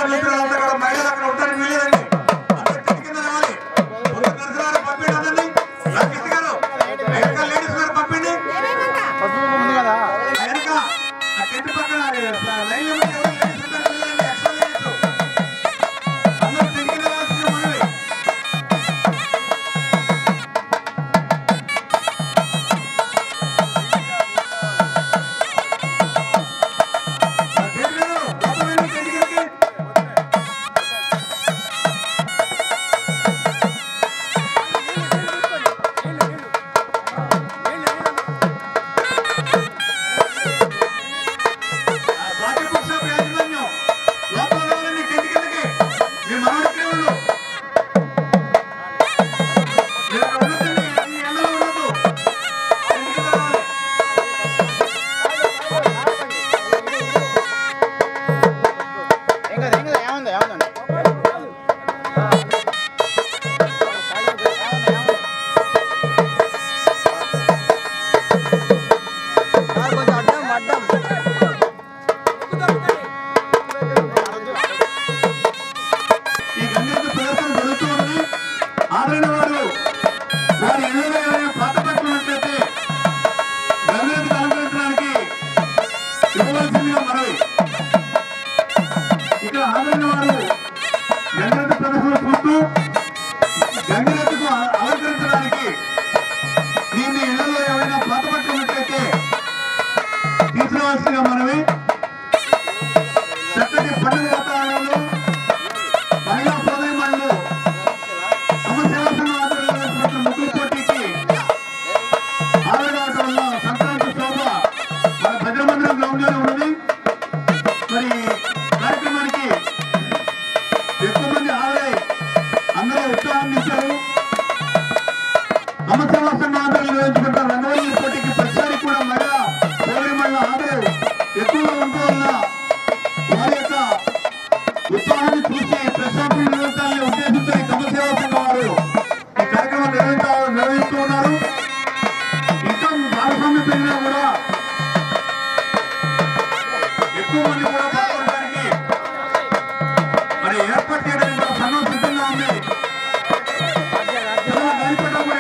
మిత్రులంతా కూడా మహిళలు అక్కడ ఉంటారు వీలేదండి అందరూ టెంట్ కింద రావాలి దర్శనాలు పంపిండి అందరినీ రాకేష్ గారు వెనక లేడీస్ గారు పంపిండి వెనక ఆ టెంట్ పక్కన లైన్ లో లేడీస్ ఉంటారు వీలేదండి ఎక్స్ట్రా లేడీస్ అందరూ టెంట్ కింద రావాల్సింది మనవి అలంకరించడానికి దీన్ని ఇళ్లలో ఏమైనా పాత పట్టు ఉన్నట్లయితే తీసుకురావాల్సిందిగా మనమే చక్కటి పండుగ